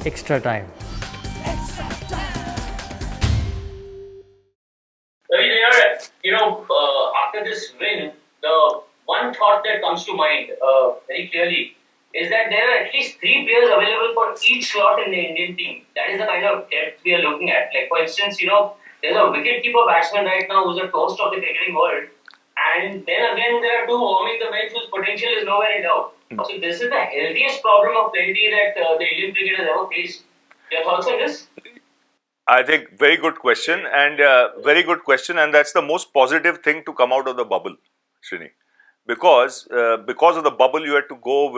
extra time. After this win, the one thought that comes to mind very clearly is that there are at least three players available for each slot in the Indian team. That is the kind of depth we are looking at. Like, for instance, there's a wicketkeeper batsman right now who's a toast of the cricketing world. And then again, there are two warming the bench whose potential is nowhere in doubt. So this is the healthiest problem of plenty that the Indian cricket has ever faced. Your thoughts on this? I think very good question, and that's the most positive thing to come out of the bubble, Srini, because of the bubble you had to go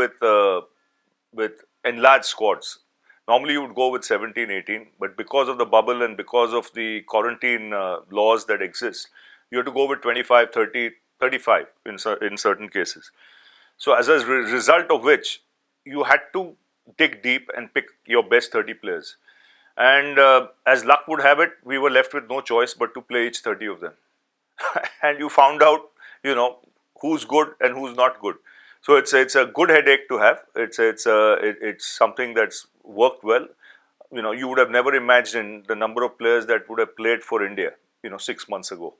with enlarged squads. Normally you would go with 17, 18, but because of the bubble and because of the quarantine laws that exist, you have to go with 25, 30, 35 in certain cases. So as a result of which, you had to dig deep and pick your best 30 players. And as luck would have it, we were left with no choice but to play each 30 of them. And you found out, who's good and who's not good. So it's a good headache to have. It's something that's worked well. You would have never imagined the number of players that would have played for India, 6 months ago.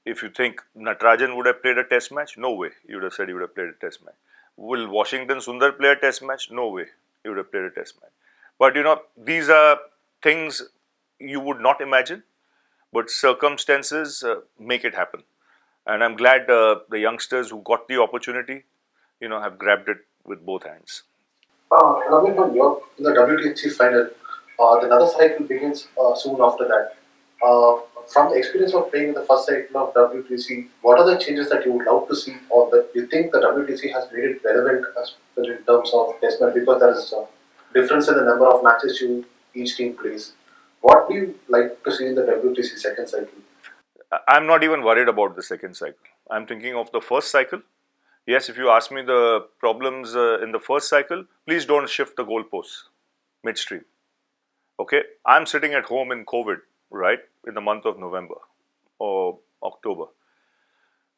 If you think Natarajan would have played a test match, no way. You would have said he would have played a test match. Will Washington Sundar play a test match? No way. He would have played a test match. But these are things you would not imagine, but circumstances make it happen. And I'm glad the youngsters who got the opportunity, have grabbed it with both hands. Ravi, when you're in the WTC final, another cycle begins soon after that. From the experience of playing in the first cycle of WTC, what are the changes that you would love to see, or that you think the WTC has made it relevant as well in terms of test match? Because there is a difference in the number of matches each team plays. What do you like to see in the WTC second cycle? I'm not even worried about the second cycle. I'm thinking of the first cycle. Yes, if you ask me the problems in the first cycle, please don't shift the goalposts midstream. Okay, I'm sitting at home in COVID, right, in the month of November or October.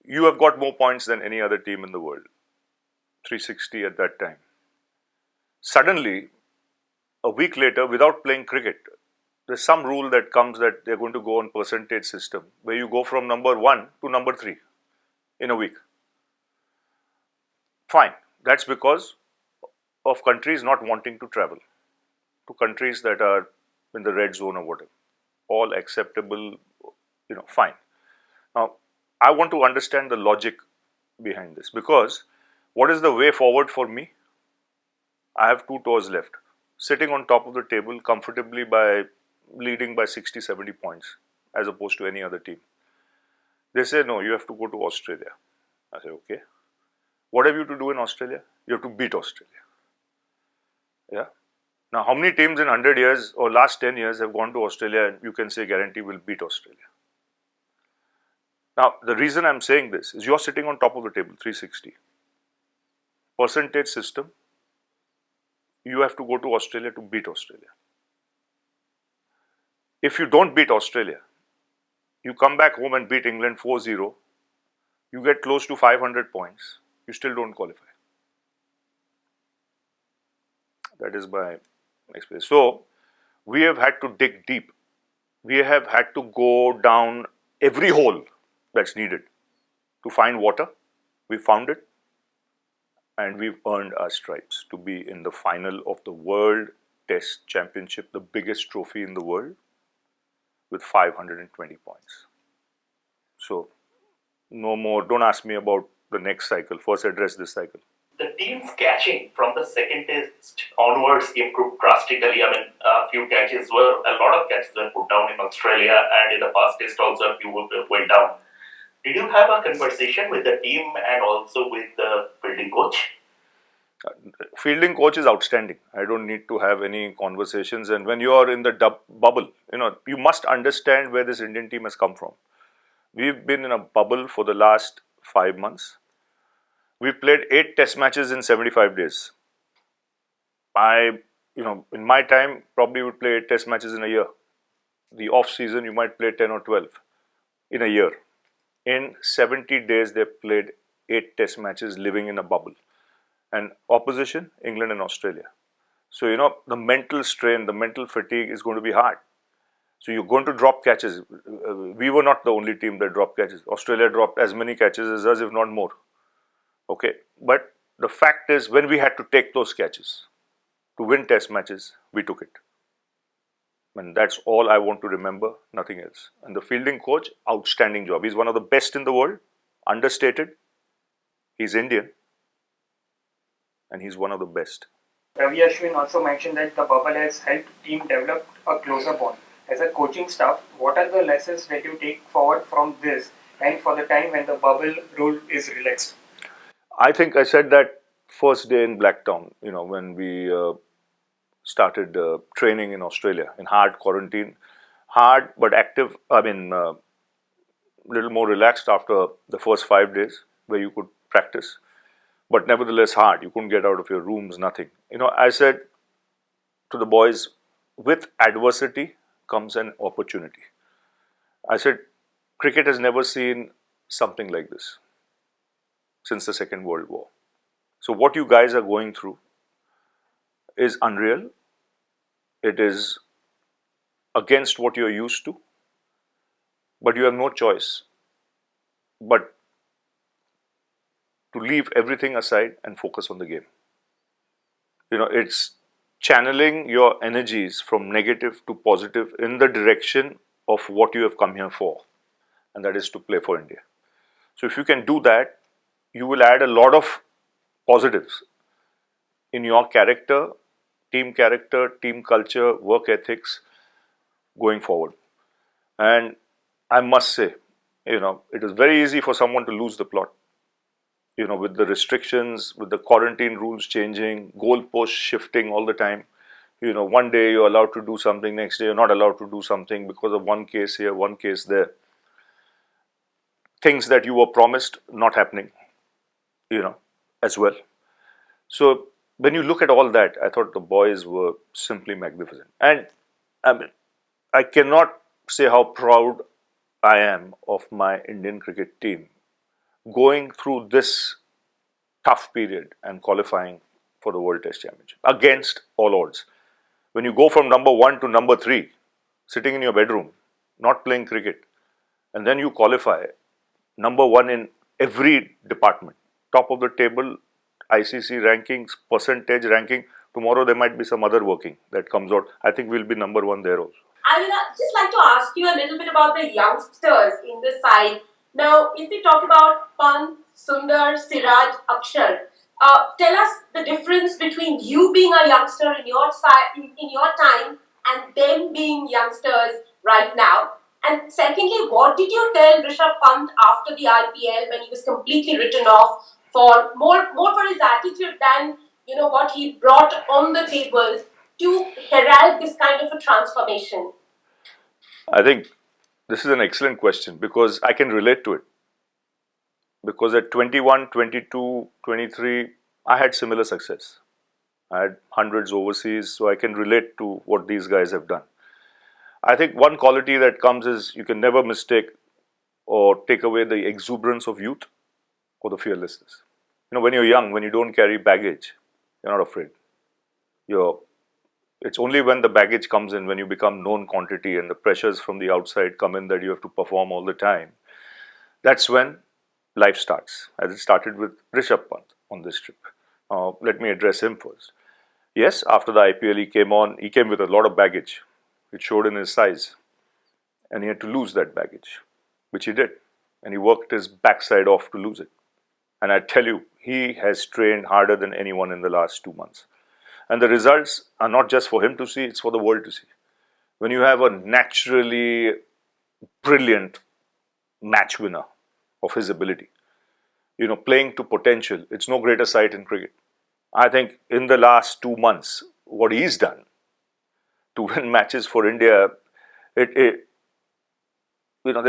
You have got more points than any other team in the world, 360 at that time. Suddenly, a week later, without playing cricket, there's some rule that comes that they're going to go on percentage system, where you go from number 1 to number 3 in a week. Fine, that's because of countries not wanting to travel to countries that are in the red zone or whatever. All acceptable, fine. Now, I want to understand the logic behind this, because what is the way forward for me? I have 2 tours left, sitting on top of the table comfortably by leading by 60, 70 points as opposed to any other team. They say, no, you have to go to Australia. I say, okay. What have you to do in Australia? You have to beat Australia. Yeah. Now, how many teams in 100 years or last 10 years have gone to Australia and you can say guarantee will beat Australia? Now, the reason I'm saying this is you're sitting on top of the table, 360. Percentage system, you have to go to Australia to beat Australia. If you don't beat Australia, you come back home and beat England 4-0, you get close to 500 points, you still don't qualify. That is my experience. So, we have had to dig deep. We have had to go down every hole that's needed to find water. We found it, and we've earned our stripes to be in the final of the World Test Championship, the biggest trophy in the world, with 520 points. So, no more. Don't ask me about the next cycle. First, address this cycle. The team's catching from the second test onwards improved drastically. I mean, a lot of catches were put down in Australia, and in the past test also a few went down. Did you have a conversation with the team and also with the fielding coach? Fielding coach is outstanding. I don't need to have any conversations. And when you are in the bubble, you must understand where this Indian team has come from. We've been in a bubble for the last 5 months. We've played 8 test matches in 75 days. In my time, probably would play 8 test matches in a year. The off season, you might play 10 or 12 in a year. In 70 days, they've played 8 test matches living in a bubble. And opposition, England and Australia. So, the mental strain, the mental fatigue is going to be hard. So, you're going to drop catches. We were not the only team that dropped catches. Australia dropped as many catches as us, if not more. Okay. But the fact is, when we had to take those catches to win test matches, we took it. And that's all I want to remember, nothing else. And the fielding coach, outstanding job. He's one of the best in the world, understated. He's Indian, and he's one of the best. Ravi Ashwin also mentioned that the bubble has helped team develop a closer bond. As a coaching staff, what are the lessons that you take forward from this and for the time when the bubble rule is relaxed? I think I said that first day in Blacktown, when we started training in Australia in hard quarantine, hard but active. I mean, little more relaxed after the first 5 days where you could practice, but nevertheless hard. You couldn't get out of your rooms, nothing. I said to the boys, with adversity comes an opportunity. I said, cricket has never seen something like this since the Second World War. So what you guys are going through is unreal. It is against what you're used to, but you have no choice but to leave everything aside and focus on the game. It's channeling your energies from negative to positive in the direction of what you have come here for, and that is to play for India. So if you can do that, you will add a lot of positives in your character, team culture, work ethics going forward. And I must say, it is very easy for someone to lose the plot. With the restrictions, with the quarantine rules changing, goalposts shifting all the time. One day you're allowed to do something, next day you're not allowed to do something because of one case here, one case there. Things that you were promised not happening, as well. So when you look at all that, I thought the boys were simply magnificent. And I cannot say how proud I am of my Indian cricket team going through this tough period and qualifying for the World Test Championship against all odds. When you go from number 1 to number 3, sitting in your bedroom, not playing cricket, and then you qualify number 1 in every department, top of the table, ICC rankings, percentage ranking. Tomorrow there might be some other working that comes out. I think we'll be number 1 there also. I would just like to ask you a little bit about the youngsters in the side. Now, if we talk about Pant, Sundar, Siraj, Akshar, tell us the difference between you being a youngster in your time and them being youngsters right now. And secondly, what did you tell Rishabh Pant after the IPL when he was completely written off for more for his attitude than what he brought on the table to herald this kind of a transformation? I think this is an excellent question because I can relate to it. Because at 21, 22, 23, I had similar success. I had hundreds overseas, so I can relate to what these guys have done. I think one quality that comes is you can never mistake or take away the exuberance of youth or the fearlessness. When you're young, when you don't carry baggage, you're not afraid. It's only when the baggage comes in, when you become known quantity and the pressures from the outside come in that you have to perform all the time. That's when life starts, as it started with Rishabh Pant on this trip. Let me address him first. Yes, after the IPL he came with a lot of baggage. It showed in his size. And he had to lose that baggage, which he did. And he worked his backside off to lose it. And I tell you, he has trained harder than anyone in the last 2 months. And the results are not just for him to see, it's for the world to see. When you have a naturally brilliant match winner of his ability, playing to potential, it's no greater sight in cricket. I think in the last 2 months, what he's done to win matches for India, there'll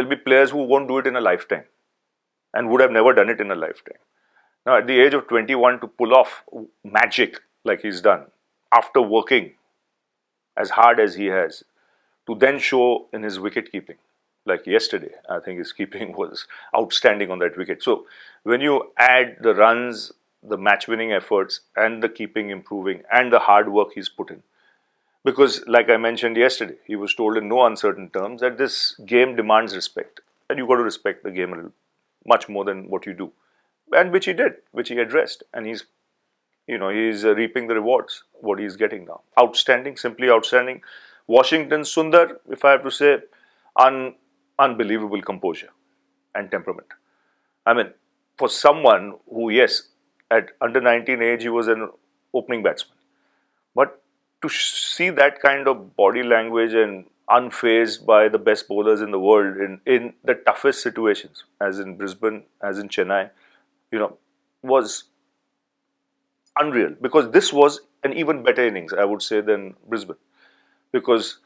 be players who won't do it in a lifetime and would have never done it in a lifetime. Now, at the age of 21, to pull off magic like he's done, after working as hard as he has, to then show in his wicket keeping, like yesterday, I think his keeping was outstanding on that wicket. So, when you add the runs, the match-winning efforts and the keeping improving and the hard work he's put in. Because, like I mentioned yesterday, he was told in no uncertain terms that this game demands respect. And you've got to respect the game a little, much more than what you do. And which he did, which he addressed. And he's reaping the rewards, what he's getting now. Outstanding, simply outstanding. Washington Sundar, if I have to say, unbelievable composure and temperament. I mean, for someone who, yes, at under 19 age, he was an opening batsman. But to see that kind of body language and unfazed by the best bowlers in the world in the toughest situations, as in Brisbane, as in Chennai, was unreal. Because this was an even better innings, I would say, than Brisbane. Because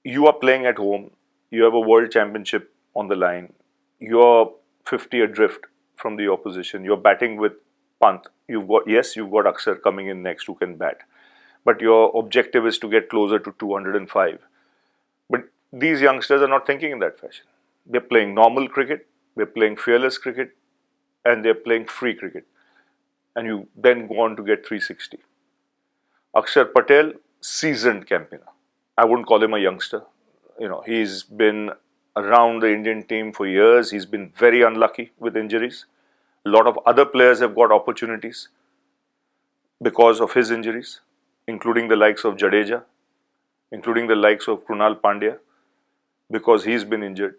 you are playing at home, you have a world championship on the line, you're 50 adrift from the opposition, you're batting with Pant. You've got Akshar coming in next who can bat. But your objective is to get closer to 205. But these youngsters are not thinking in that fashion. They're playing normal cricket, they're playing fearless cricket, and they're playing free cricket. And you then go on to get 360. Akshar Patel, seasoned campaigner. I wouldn't call him a youngster. He's been around the Indian team for years. He's been very unlucky with injuries. A lot of other players have got opportunities because of his injuries, including the likes of Jadeja, including the likes of Krunal Pandya, because he's been injured.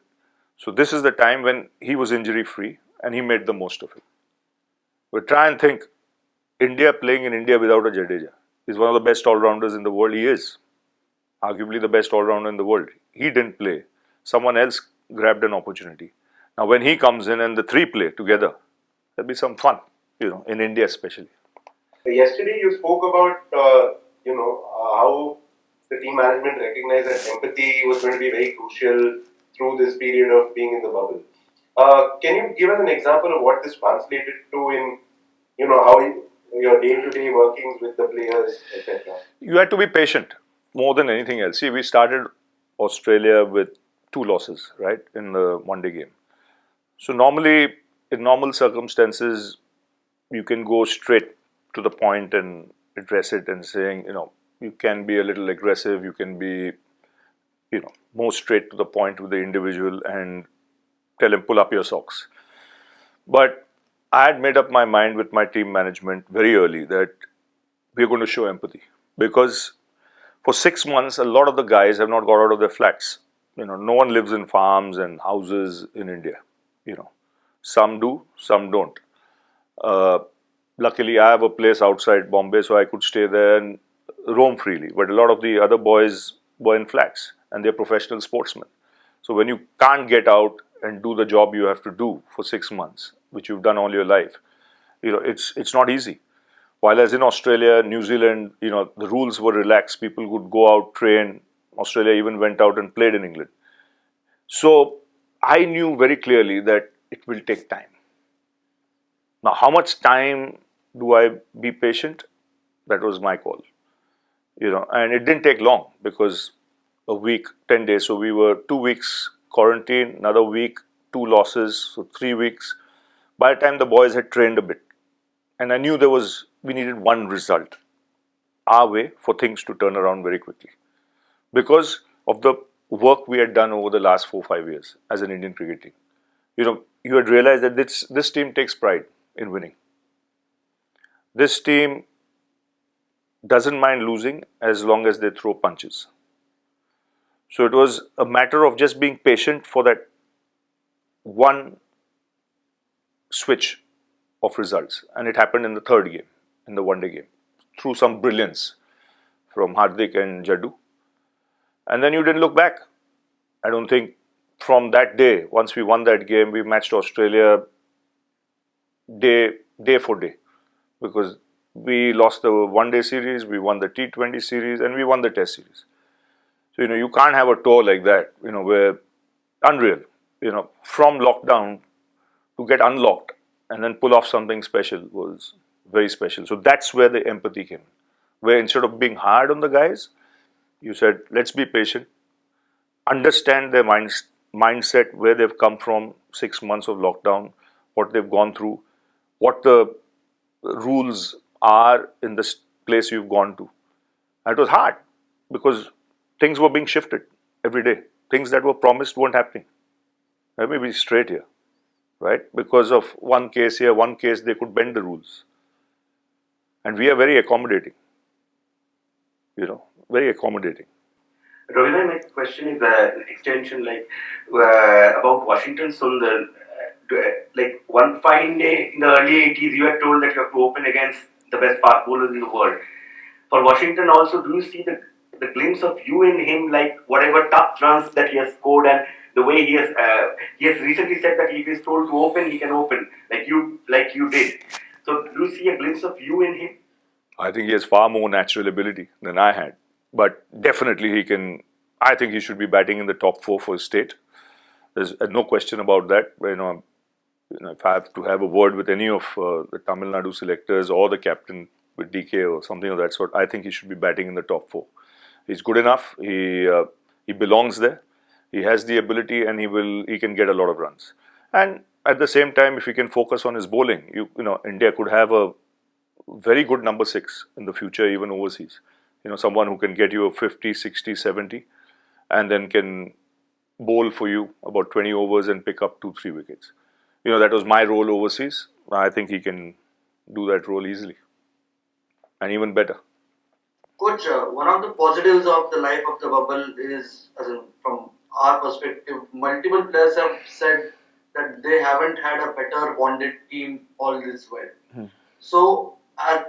So this is the time when he was injury-free and he made the most of it. But try and think, India playing in India without a Jadeja is one of the best all-rounders in the world. He is arguably the best all-rounder in the world. He didn't play. Someone else grabbed an opportunity. Now when he comes in and the three play together, there'll be some fun, in India especially. Yesterday you spoke about, how the team management recognized that empathy was going to be very crucial through this period of being in the bubble. Can you give us an example of what this translated to in, how your day-to-day workings with the players, etc.? You had to be patient more than anything else. See, we started Australia with 2 losses, right, in the one-day game. So normally, in normal circumstances, you can go straight to the point and address it and saying, you can be a little aggressive, you can be, more straight to the point with the individual and tell him, pull up your socks. But I had made up my mind with my team management very early that we're going to show empathy. Because for 6 months, a lot of the guys have not got out of their flats. No one lives in farms and houses in India. Some do, some don't. Luckily, I have a place outside Bombay, so I could stay there and roam freely. But a lot of the other boys were in flats and they're professional sportsmen. So when you can't get out and do the job you have to do for 6 months, which you've done all your life, it's not easy. While as in Australia, New Zealand, the rules were relaxed. People could go out, train. Australia even went out and played in England. So I knew very clearly that it will take time. Now, how much time do I be patient? That was my call. And it didn't take long because a week, 10 days. So we were 2 weeks quarantine, another week, 2 losses, so 3 weeks. By the time the boys had trained a bit, and I knew we needed one result, our way, for things to turn around very quickly. Because of the work we had done over the last 4-5 years as an Indian cricket team. You had realized that this team takes pride in winning. This team doesn't mind losing as long as they throw punches. So it was a matter of just being patient for that one switch of results. And it happened in the 3rd game, in the one-day game, through some brilliance from Hardik and Jaddu. And then you didn't look back. I don't think from that day, once we won that game, we matched Australia day for day. Because we lost the one-day series, we won the T20 series, and we won the Test series. So, you can't have a tour like that, where unreal, from lockdown to get unlocked and then pull off something special was very special. So that's where the empathy came. Where instead of being hard on the guys, you said, let's be patient, understand their mindset, where they've come from 6 months of lockdown, what they've gone through, what the rules are in this place you've gone to. And it was hard because things were being shifted every day. Things that were promised weren't happening. Let me be straight here, right? Because of one case here, one case, they could bend the rules. And we are very accommodating, very accommodating. Ravi, my question is extension about Washington Sundar. Like one fine day in the early 80s, you were told that you have to open against the best fast bowlers in the world. For Washington also, do you see the glimpse of you in him, like whatever tough runs that he has scored and the way he has recently said that if he is told to open, he can open like you did. So do you see a glimpse of you in him? I think he has far more natural ability than I had. But definitely he can, I think he should be batting in the top 4 for his state. There's no question about that. If I have to have a word with any of the Tamil Nadu selectors or the captain with DK or something of that sort, I think he should be batting in the top 4. He's good enough. He belongs there. He has the ability, and he can get a lot of runs. And at the same time, if he can focus on his bowling, India could have a very good number 6 in the future, even overseas. Someone who can get you a 50, 60, 70, and then can bowl for you about 20 overs and pick up 2-3 wickets. That was my role overseas. I think he can do that role easily and even better. Coach, one of the positives of the life of the bubble is, from our perspective, multiple players have said that they haven't had a better bonded team all this while. So,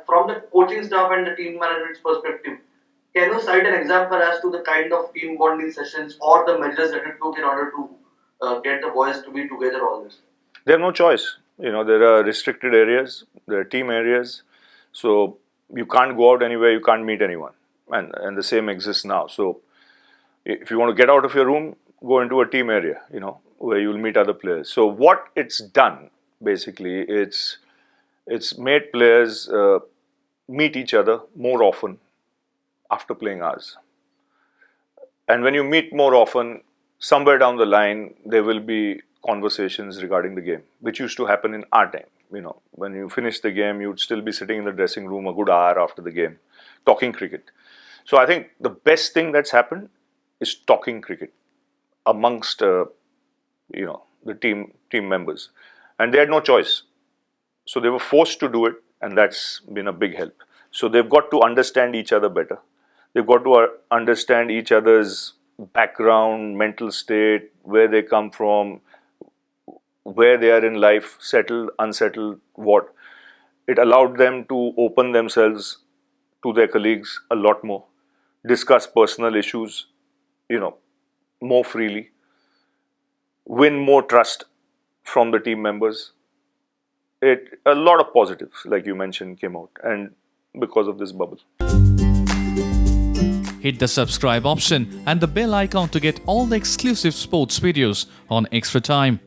from the coaching staff and the team management's perspective, can you cite an example as to the kind of team bonding sessions or the measures that you took in order to get the boys to be together all this? They have no choice. There are restricted areas, there are team areas. So you can't go out anywhere, you can't meet anyone. And the same exists now. So if you want to get out of your room, go into a team area, where you'll meet other players. So what it's done, basically, it's made players meet each other more often after playing hours. And when you meet more often, somewhere down the line, there will be conversations regarding the game, which used to happen in our time. When you finish the game, you'd still be sitting in the dressing room a good hour after the game, talking cricket. So I think the best thing that's happened is talking cricket amongst, the team members. And they had no choice. So they were forced to do it, and that's been a big help. So they've got to understand each other better. They've got to understand each other's background, mental state, where they come from, where they are in life, settled, unsettled, what. It allowed them to open themselves to their colleagues a lot more, discuss personal issues, more freely, win more trust from the team members. A lot of positives, like you mentioned, came out, and because of this bubble. Hit the subscribe option and the bell icon to get all the exclusive sports videos on Extra Time.